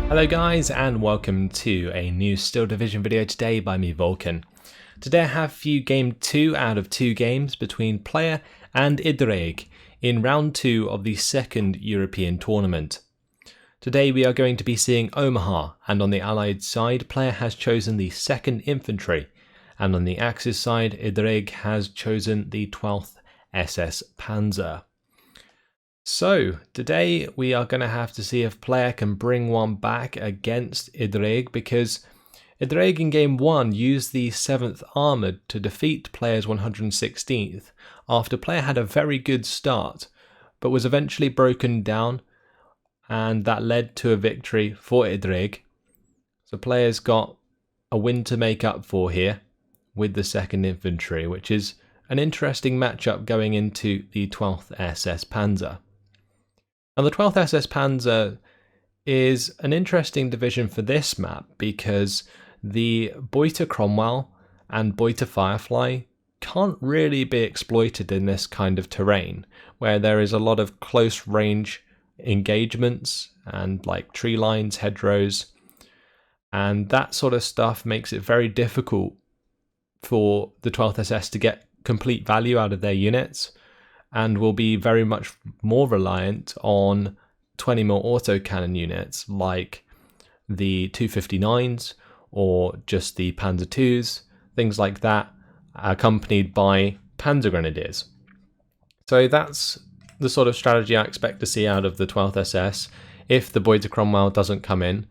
Hello guys, and welcome to a new Steel Division video today by me, Vulcan. Today I have for you game 2 out of 2 games between Player and Ddraig in round 2 of the second European tournament. Today we are going to be seeing Omaha, and on the Allied side Player has chosen the 2nd Infantry, and on the Axis side Ddraig has chosen the 12th SS-Panzer. So, today we are going to have to see if Player can bring one back against Ddraig, because Ddraig in game 1 used the 7th Armoured to defeat Player's 116th after Player had a very good start, but was eventually broken down, and that led to a victory for Ddraig. So Player's got a win to make up for here with the 2nd Infantry, which is an interesting matchup going into the 12th SS-Panzer. Now the 12th SS-Panzer is an interesting division for this map because the Beuter Cromwell and Beuter Firefly can't really be exploited in this kind of terrain, where there is a lot of close range engagements and like tree lines, hedgerows, and that sort of stuff makes it very difficult for the 12th SS to get complete value out of their units, and will be very much more reliant on 20mm autocannon units like the 259s or just the Panzer IIs, things like that, accompanied by Panzer Grenadiers. So that's the sort of strategy I expect to see out of the 12th SS if the Beuter Cromwell doesn't come in.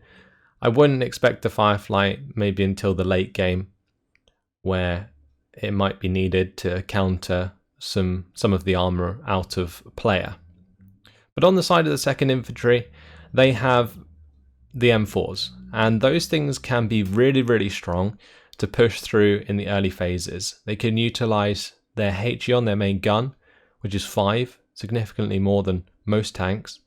I wouldn't expect the Firefly maybe until the late game, where it might be needed to counter some of the armour out of Player. But on the side of the 2nd Infantry, they have the M4s, and those things can be really strong to push through in the early phases. They can utilise their HE on their main gun, which is 5, significantly more than most tanks,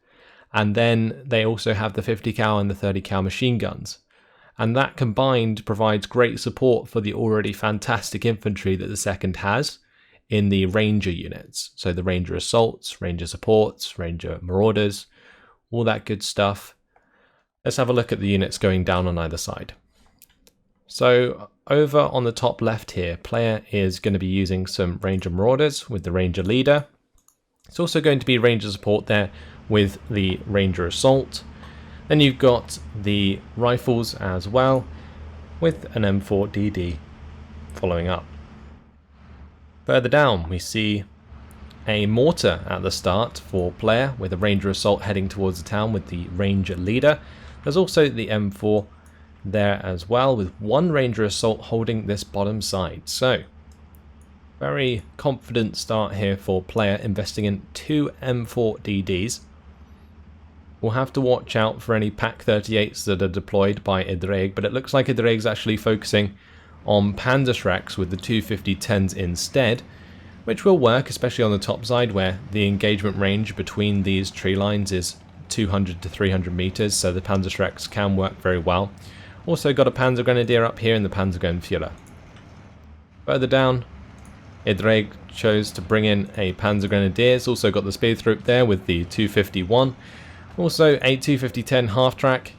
and then they also have the 50 cal and the 30 cal machine guns, and that combined provides great support for the already fantastic infantry that the 2nd has in the Ranger units. So the Ranger Assaults, Ranger Supports, Ranger Marauders, all that good stuff. Let's have a look at the units going down on either side. So over on the top left here, Player is going to be using some Ranger Marauders with the Ranger Leader. It's also going to be Ranger Support there with the Ranger Assault. Then you've got the Rifles as well with an M4DD following up. Further down we see a mortar at the start for Player with a Ranger Assault heading towards the town with the Ranger Leader. There's also the M4 there as well, with one Ranger Assault holding this bottom side. So very confident start here for Player, investing in 2 M4DDs. We'll have to watch out for any Pak 38s that are deployed by Ddraig, but it looks like Ddraig's actually focusing on Panzerschrecks with the 250-10s instead, which will work, especially on the top side where the engagement range between these tree lines is 200 to 300 meters, so the Panzerschrecks can work very well. Also got a Panzer Grenadier up here in the Panzergrenadier. Further down, Ddraig chose to bring in a Panzer Grenadier. It's also got the Speertrupp there with the 251. Also a 250-10 half-track,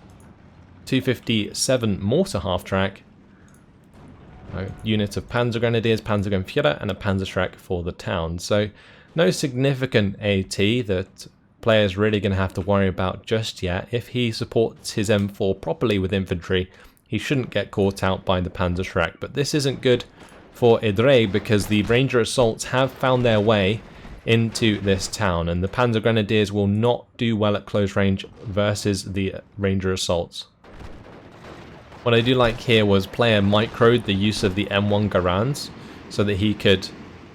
257 mortar half-track, a unit of Panzer Grenadiers, Panzergrenadier, and a Panzerschreck for the town. So no significant AT that Player's really going to have to worry about just yet. If he supports his M4 properly with infantry, he shouldn't get caught out by the Panzerschreck. But this isn't good for Ddraig because the Ranger Assaults have found their way into this town, and the Panzer Grenadiers will not do well at close range versus the Ranger Assaults. What I do like here was Player microed the use of the M1 Garands so that he could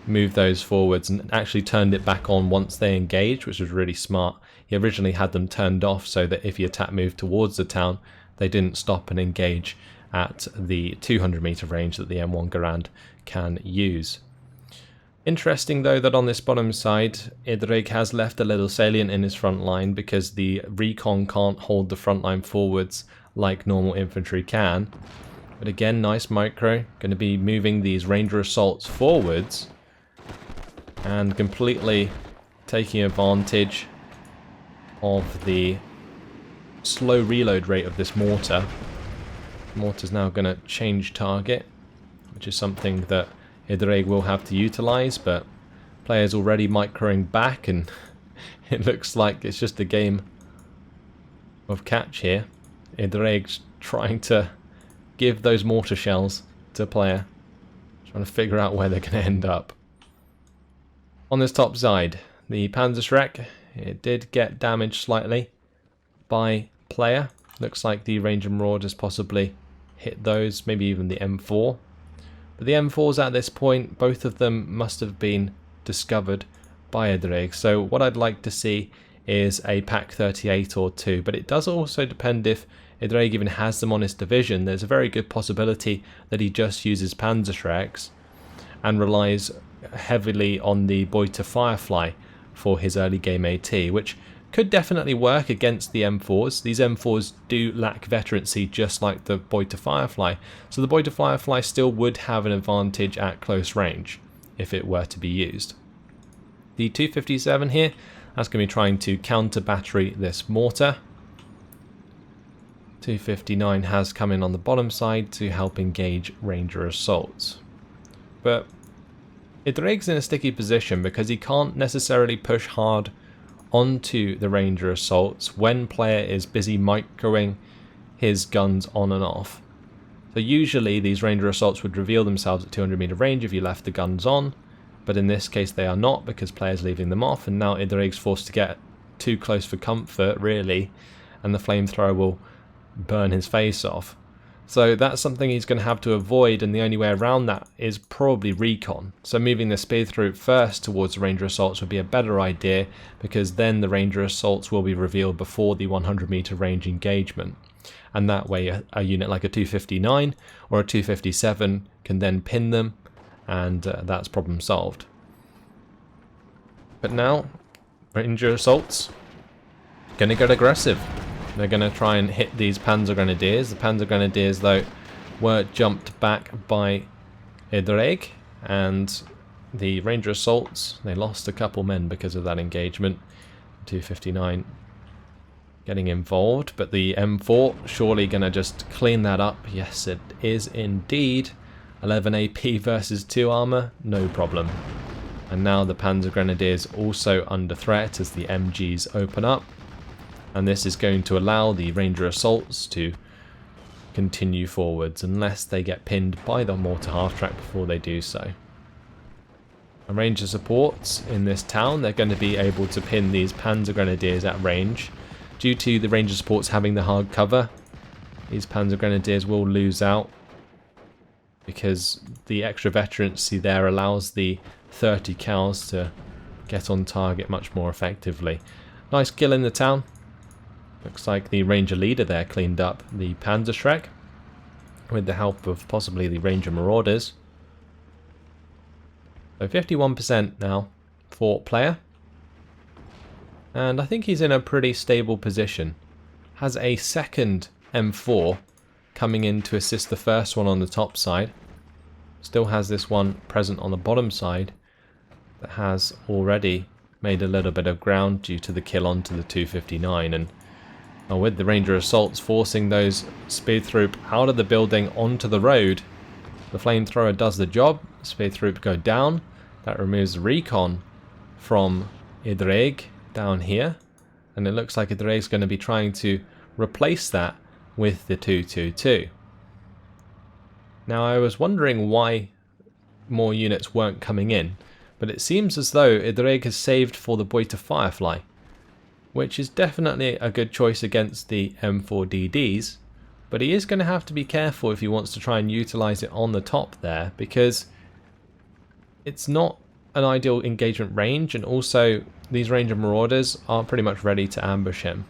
move those forwards, and actually turned it back on once they engaged, which was really smart. He originally had them turned off so that if the attack moved towards the town, they didn't stop and engage at the 200 meter range that the M1 Garand can use. Interesting though that on this bottom side, Ddraig has left a little salient in his front line because the recon can't hold the front line forwards like normal infantry can. But again, nice micro, going to be moving these Ranger Assaults forwards and completely taking advantage of the slow reload rate of this mortar. Mortar's now going to change target, which is something that Ddraig will have to utilise, but players already microing back, and it looks like it's just a game of catch here. Ddraig's trying to give those mortar shells to player, trying to figure out where they're going to end up. On this top side, the Panzerschreck, it did get damaged slightly by player. Looks like the Ranger Marauders possibly hit those, maybe even the M4. But the M4s at this point, both of them must have been discovered by Ddraig. So what I'd like to see is a Pak 38 or 2, but it does also depend if Ddraig even has them on his division. There's a very good possibility that he just uses Panzerschrecks and relies heavily on the Beuter Firefly for his early game AT, which could definitely work against the M4s. These M4s do lack veterancy just like the Beuter Firefly, so the Beuter Firefly still would have an advantage at close range if it were to be used. The 257 here, that's going to be trying to counter battery this mortar. 259 has come in on the bottom side to help engage Ranger assaults. But Ddraig's in a sticky position because he can't necessarily push hard onto the Ranger assaults when player is busy microing his guns on and off. So usually these Ranger assaults would reveal themselves at 200 meter range if you left the guns on, but in this case they are not because player's leaving them off, and now Ddraig's forced to get too close for comfort really, and the flamethrower will burn his face off. So that's something he's going to have to avoid, and the only way around that is probably recon. So moving the speed through first towards the Ranger assaults would be a better idea, because then the Ranger assaults will be revealed before the 100 meter range engagement. And that way a unit like a 259 or a 257 can then pin them, and that's problem solved. But now Ranger assaults going to get aggressive. They're going to try and hit these Panzer Grenadiers. The Panzer Grenadiers, though, were jumped back by Ddraig, and the Ranger assaults, they lost a couple men because of that engagement. 259 getting involved, but the M4 surely going to just clean that up. Yes, it is indeed. 11 AP versus 2 armor, no problem. And now the Panzer Grenadiers also under threat as the MGs open up. And this is going to allow the Ranger assaults to continue forwards unless they get pinned by the mortar half-track before they do so. And Ranger supports in this town, they're going to be able to pin these Panzer Grenadiers at range. Due to the Ranger supports having the hard cover, these Panzer Grenadiers will lose out because the extra veterancy there allows the 30 cals to get on target much more effectively. Nice kill in the town. Looks like the Ranger leader there cleaned up the Panzerschreck with the help of possibly the Ranger Marauders. So 51% now for player. And I think he's in a pretty stable position. Has a second M4 coming in to assist the first one on the top side. Still has this one present on the bottom side that has already made a little bit of ground due to the kill onto the 259, and with the Ranger assaults forcing those Speedtroop out of the building onto the road, the flamethrower does the job. Speedtroop go down. That removes the recon from Ddraig down here, and it looks like Ddraig's going to be trying to replace that with the 222. Now I was wondering why more units weren't coming in, but it seems as though Ddraig has saved for the Beuter Firefly, which is definitely a good choice against the M4DDs, but he is going to have to be careful if he wants to try and utilize it on the top there, because it's not an ideal engagement range, and also these Ranger Marauders are pretty much ready to ambush him.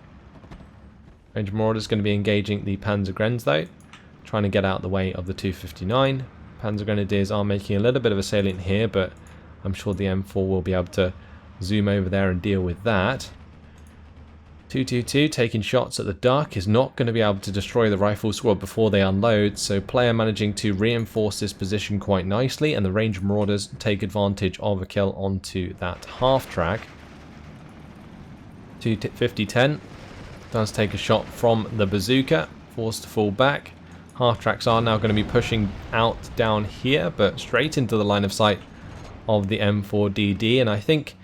Ranger Marauders going to be engaging the Panzer Grens though, trying to get out of the way of the 259. Panzer Grenadiers are making a little bit of a salient here, but I'm sure the M4 will be able to zoom over there and deal with that. 222 taking shots at the dark is not going to be able to destroy the rifle squad before they unload, so player managing to reinforce this position quite nicely, and the Ranger Marauders take advantage of a kill onto that half track. 250-10 does take a shot from the bazooka, forced to fall back. Half-tracks are now going to be pushing out down here, but straight into the line of sight of the M4DD, and I think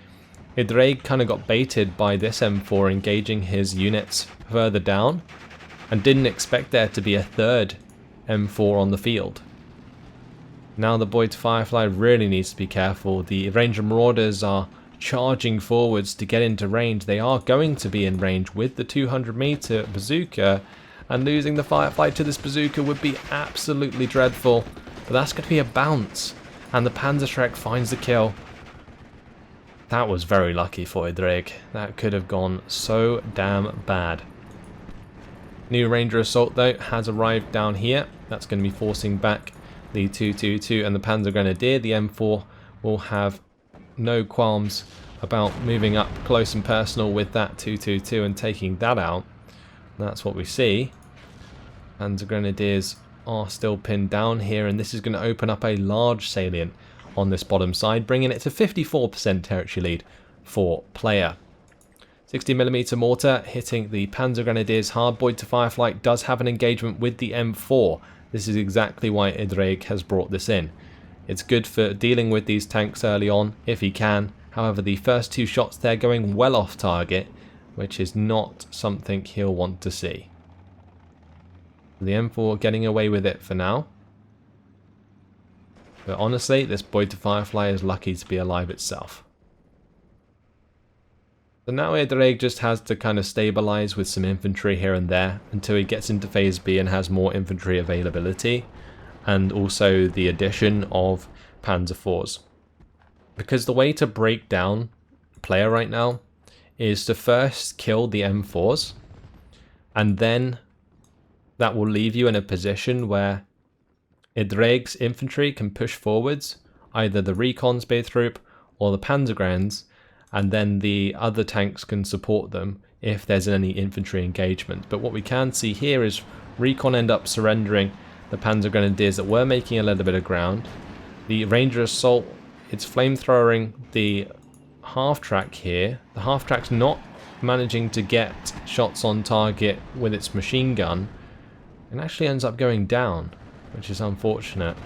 Ddraig kind of got baited by this M4 engaging his units further down, and didn't expect there to be a third M4 on the field. Now the boy to Firefly really needs to be careful. The Ranger Marauders are charging forwards to get into range. They are going to be in range with the 200-meter bazooka, and losing the Firefly to this bazooka would be absolutely dreadful. But that's going to be a bounce, and the Panzerschreck finds the kill. That was very lucky for Ddraig. That could have gone so damn bad. New Ranger Assault though has arrived down here. That's going to be forcing back the 222 and the Panzer Grenadier. The M4 will have no qualms about moving up close and personal with that 222 and taking that out. That's what we see. Panzer Grenadiers are still pinned down here, and this is going to open up a large salient on this bottom side, bringing it to 54% territory lead for player. 60mm mortar hitting the Panzer Grenadiers hard. Boy to Firefly does have an engagement with the M4. This is exactly why Ddraig has brought this in. It's good for dealing with these tanks early on if he can. However, the first two shots they're going well off target, which is not something he'll want to see. The M4 getting away with it for now. But honestly, this Boy to Firefly is lucky to be alive itself. So now Ddraig just has to kind of stabilize with some infantry here and there until he gets into phase B and has more infantry availability, and also the addition of Panzer IVs. Because the way to break down player right now is to first kill the M4s, and then that will leave you in a position where Ddraig's infantry can push forwards, either the recon spear troop or the Panzergrens, and then the other tanks can support them if there's any infantry engagement. But what we can see here is recon end up surrendering the Panzer Grenadiers that were making a little bit of ground. The Ranger Assault, it's flamethrowing the half-track here. The half-track's not managing to get shots on target with its machine gun, and actually ends up going down, which is unfortunate.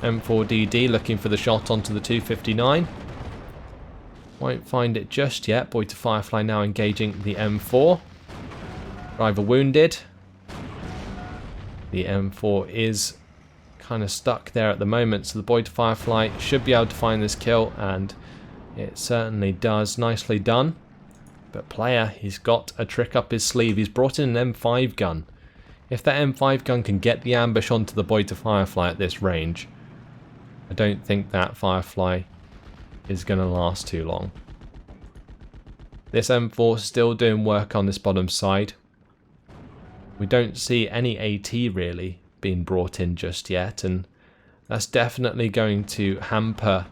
M4DD looking for the shot onto the 259. Won't find it just yet. Boy to Firefly now engaging the M4. Driver wounded. The M4 is kind of stuck there at the moment, so the Boy to Firefly should be able to find this kill, and it certainly does. Nicely done. But player, he's got a trick up his sleeve. He's brought in an M5 gun. If that M5 gun can get the ambush onto the Boy to Firefly at this range, I don't think that Firefly is going to last too long. This M4 still doing work on this bottom side. We don't see any AT really being brought in just yet, and that's definitely going to hamper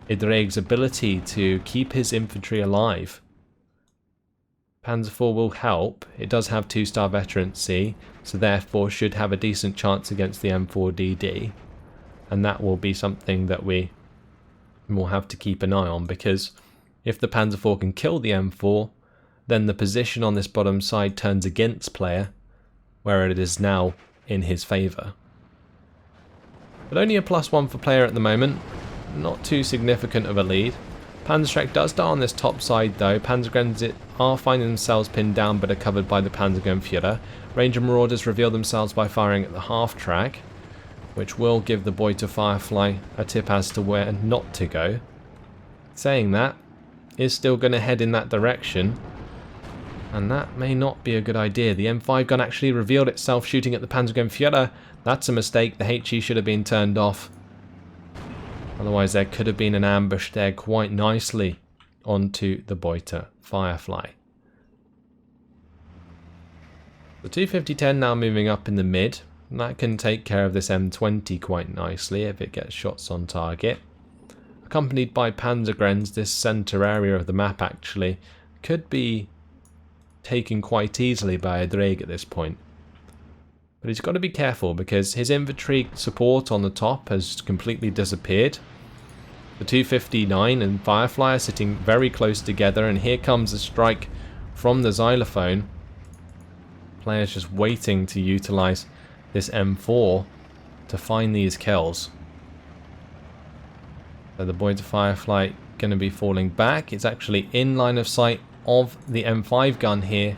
Ddraig's ability to keep his infantry alive. Panzer IV will help. It does have 2-star veterancy, so therefore should have a decent chance against the M4DD, and that will be something that we will have to keep an eye on, because if the Panzer IV can kill the M4, then the position on this bottom side turns against player, where it is now in his favour. But only a +1 for player at the moment, not too significant of a lead. Panzerschreck does die on this top side though. Panzergrens are finding themselves pinned down but are covered by the Panzergrenführer. Ranger Marauders reveal themselves by firing at the half track, which will give the Boy to Firefly a tip as to where not to go. Saying that, is still going to head in that direction, and that may not be a good idea. The M5 gun actually revealed itself shooting at the Panzergrenführer. That's a mistake. The HE should have been turned off. Otherwise there could have been an ambush there quite nicely onto the Boy to Firefly. The 250-10 now moving up in the mid. And that can take care of this M20 quite nicely if it gets shots on target. Accompanied by Panzergrens, this centre area of the map actually could be taken quite easily by Ddraig at this point. But he's got to be careful because his infantry support on the top has completely disappeared. The 259 and Firefly are sitting very close together, and here comes a strike from the xylophone. Player's just waiting to utilize this M4 to find these kills. So the Boy to Firefly going to be falling back. It's actually in line of sight of the M5 gun here.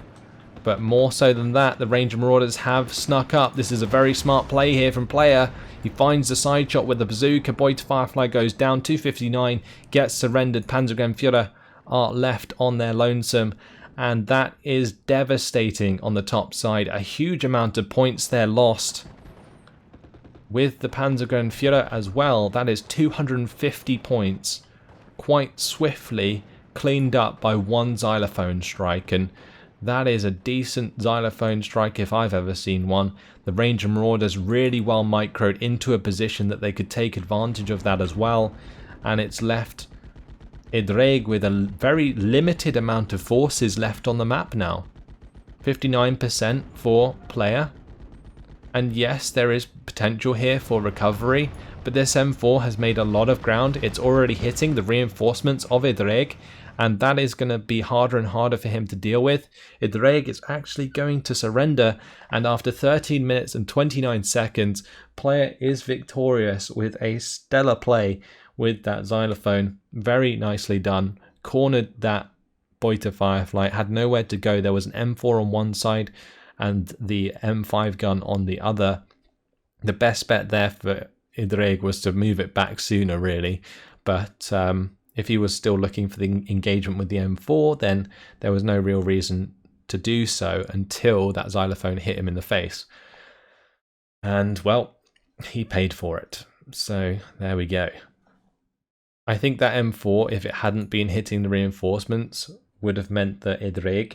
But more so than that, the Ranger Marauders have snuck up. This is a very smart play here from Player. He finds the side shot with the bazooka. Boy to Firefly goes down. 259 gets surrendered. Panzergrenführer are left on their lonesome. And that is devastating on the top side. A huge amount of points there lost. With the Panzergrenführer as well, that is 250 points. Quite swiftly cleaned up by one xylophone strike. And that is a decent xylophone strike if I've ever seen one. The Ranger Marauders really well microed into a position that they could take advantage of that as well. And it's left Ddraig with a very limited amount of forces left on the map now. 59% for Player. And yes, there is potential here for recovery, but this M4 has made a lot of ground. It's already hitting the reinforcements of Ddraig, and that is going to be harder and harder for him to deal with. Ddraig is actually going to surrender, and after 13 minutes and 29 seconds, Player is victorious with a stellar play with that xylophone. Very nicely done. Cornered that Boy to Firefly, had nowhere to go. There was an M4 on one side and the M5 gun on the other. The best bet there for Ddraig was to move it back sooner, really. But if he was still looking for the engagement with the M4, then there was no real reason to do so until that xylophone hit him in the face. And, well, he paid for it. So, there we go. I think that M4, if it hadn't been hitting the reinforcements, would have meant that Ddraig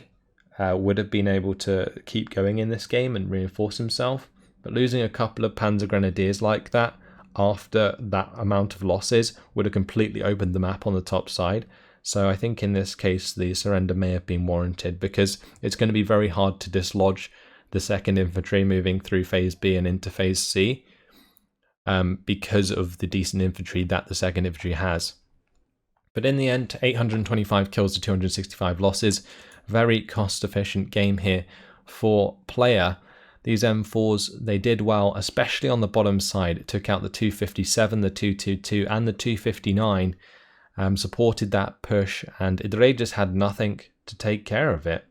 would have been able to keep going in this game and reinforce himself. But losing a couple of Panzer Grenadiers like that after that amount of losses would have completely opened the map on the top side. So I think in this case the surrender may have been warranted, because it's going to be very hard to dislodge the 2nd Infantry moving through Phase B and into Phase C because of the decent infantry that the 2nd Infantry has. But in the end, 825 kills to 265 losses. Very cost efficient game here for Player. These M4s, they did well, especially on the bottom side. It took out the 257, the 222 and the 259, supported that push, and Ddraig just had nothing to take care of it.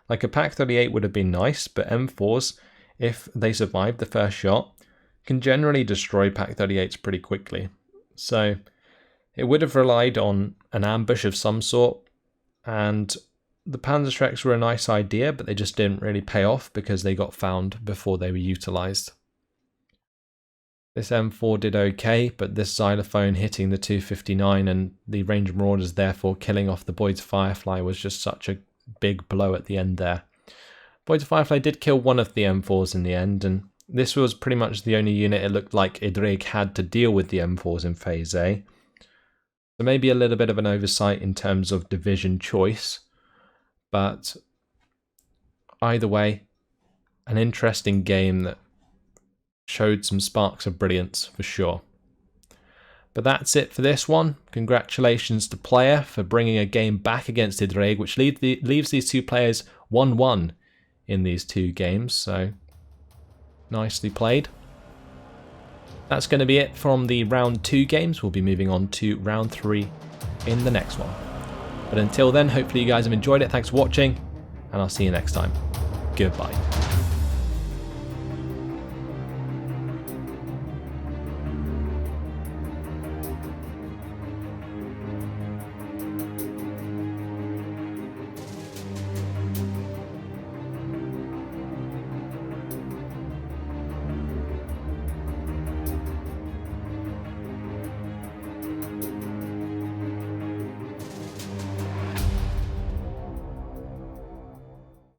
Like a Pak 38 would have been nice, but M4s, if they survive the first shot, can generally destroy Pak 38s pretty quickly. So it would have relied on an ambush of some sort, and the Panzerschrecks were a nice idea, but they just didn't really pay off because they got found before they were utilised. This M4 did okay, but this xylophone hitting the 259 and the Ranger Marauders therefore killing off the Boy to Firefly was just such a big blow at the end there. Boy to Firefly did kill one of the M4s in the end, and this was pretty much the only unit it looked like Ddraig had to deal with the M4s in Phase A. So maybe a little bit of an oversight in terms of division choice. But either way, an interesting game that showed some sparks of brilliance for sure. But that's it for this one. Congratulations to Player for bringing a game back against Ddraig, which leaves these two players 1-1 in these two games. So nicely played. That's going to be it from the round 2 games. We'll be moving on to round 3 in the next one. But until then, hopefully you guys have enjoyed it. Thanks for watching, and I'll see you next time. Goodbye.